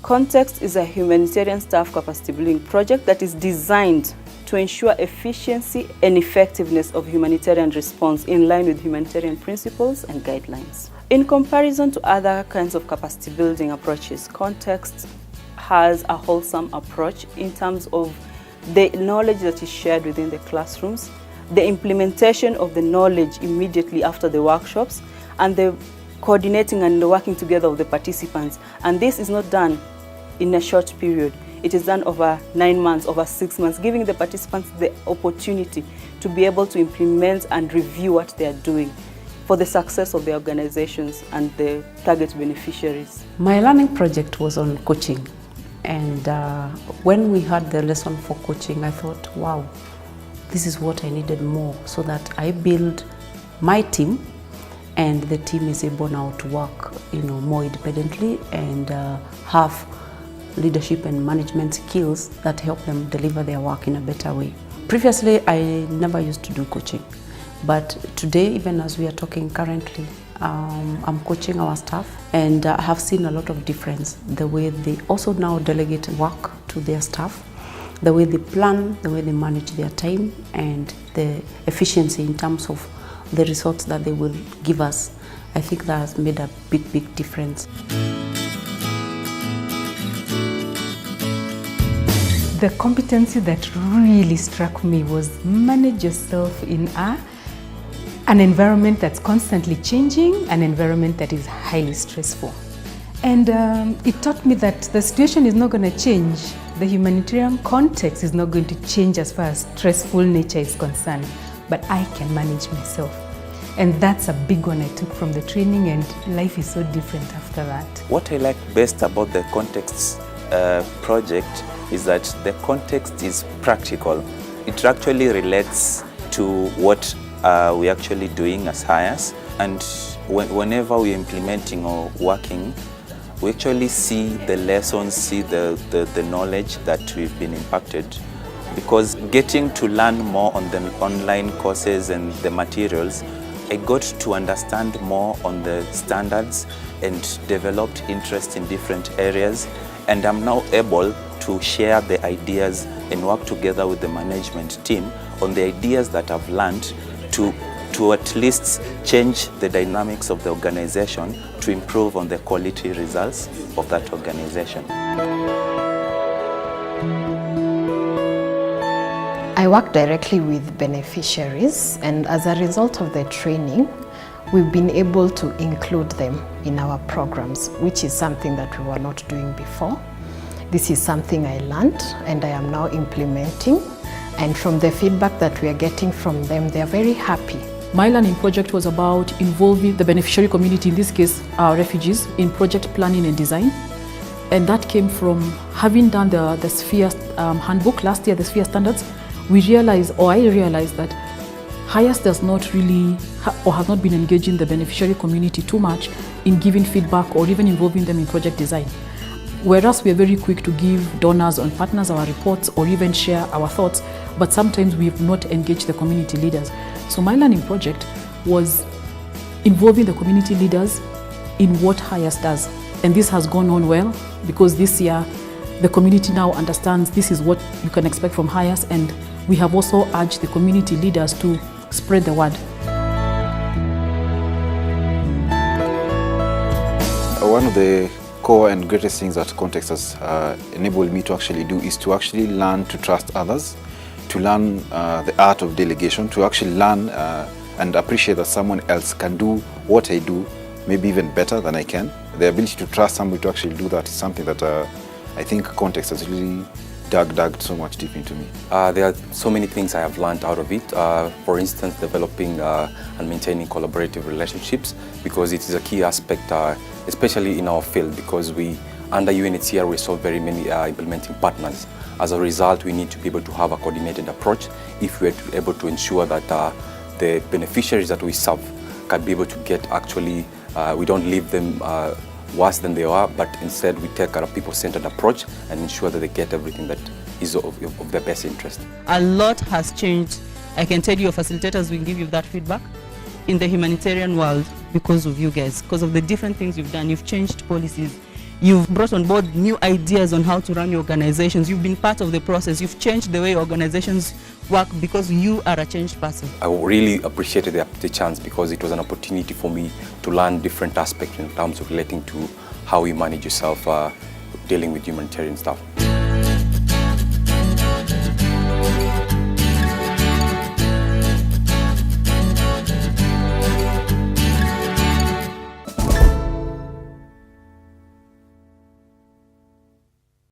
Context is a humanitarian staff capacity building project that is designed to ensure efficiency and effectiveness of humanitarian response in line with humanitarian principles and guidelines. In comparison to other kinds of capacity building approaches, Context has a wholesome approach in terms of the knowledge that is shared within the classrooms, the implementation of the knowledge immediately after the workshops, and the coordinating and the working together of the participants. And this is not done in a short period. It is done over 9 months, over 6 months, giving the participants the opportunity to be able to implement and review what they are doing for the success of the organizations and the target beneficiaries. My learning project was on coaching. And when we had the lesson for coaching, I thought, wow, this is what I needed more, so that I build my team and the team is able now to work, more independently and have leadership and management skills that help them deliver their work in a better way. Previously, I never used to do coaching, but today, even as we are talking currently, I'm coaching our staff, and I have seen a lot of difference. The way they also now delegate work to their staff, the way they plan, the way they manage their time, and the efficiency in terms of the results that they will give us. I think that has made a big difference. The competency that really struck me was manage yourself in an environment that's constantly changing, an environment that is highly stressful. And it taught me that the situation is not going to change. The humanitarian context is not going to change as far as stressful nature is concerned, but I can manage myself. And that's a big one I took from the training, and life is so different after that. What I like best about the Context project is that the context is practical. It actually relates to what we're actually doing as hires, and whenever we're implementing or working, we actually see the lessons, see the knowledge that we've been impacted. Because getting to learn more on the online courses and the materials, I got to understand more on the standards and developed interest in different areas, and I'm now able to share the ideas and work together with the management team on the ideas that I've learned to at least change the dynamics of the organization to improve on the quality results of that organization. I work directly with beneficiaries, and as a result of the training, we've been able to include them in our programs, which is something that we were not doing before. This is something I learned and I am now implementing, and from the feedback that we are getting from them, they are very happy. My learning project was about involving the beneficiary community, in this case our refugees, in project planning and design. And that came from having done the Sphere handbook last year, the Sphere standards. I realized that HIAS does not really, or has not been engaging the beneficiary community too much in giving feedback or even involving them in project design. Whereas we are very quick to give donors and partners our reports or even share our thoughts, but sometimes we have not engaged the community leaders. So my learning project was involving the community leaders in what HIAS does. And this has gone on well, because this year the community now understands this is what you can expect from HIAS, and we have also urged the community leaders to spread the word. One of the core and greatest things that Context has enabled me to actually do is to actually learn to trust others, to learn the art of delegation, to actually learn and appreciate that someone else can do what I do, maybe even better than I can. The ability to trust somebody to actually do that is something that I think Context has really dug so much deep into me. There are so many things I have learned out of it. For instance, developing and maintaining collaborative relationships, because it is a key aspect, especially in our field, because under UNHCR we saw very many implementing partners. As a result, we need to be able to have a coordinated approach if we are able to ensure that the beneficiaries that we serve can be able to get we don't leave them worse than they are, but instead we take a people-centered approach and ensure that they get everything that is of their best interest. A lot has changed. I can tell you, facilitators will give you that feedback in the humanitarian world because of you guys, because of the different things you've done. You've changed policies, You've brought on board new ideas on how to run your organizations. You've been part of the process. You've changed the way organizations work because you are a changed person. I really appreciated the chance because it was an opportunity for me to learn different aspects in terms of relating to how you manage yourself dealing with humanitarian stuff.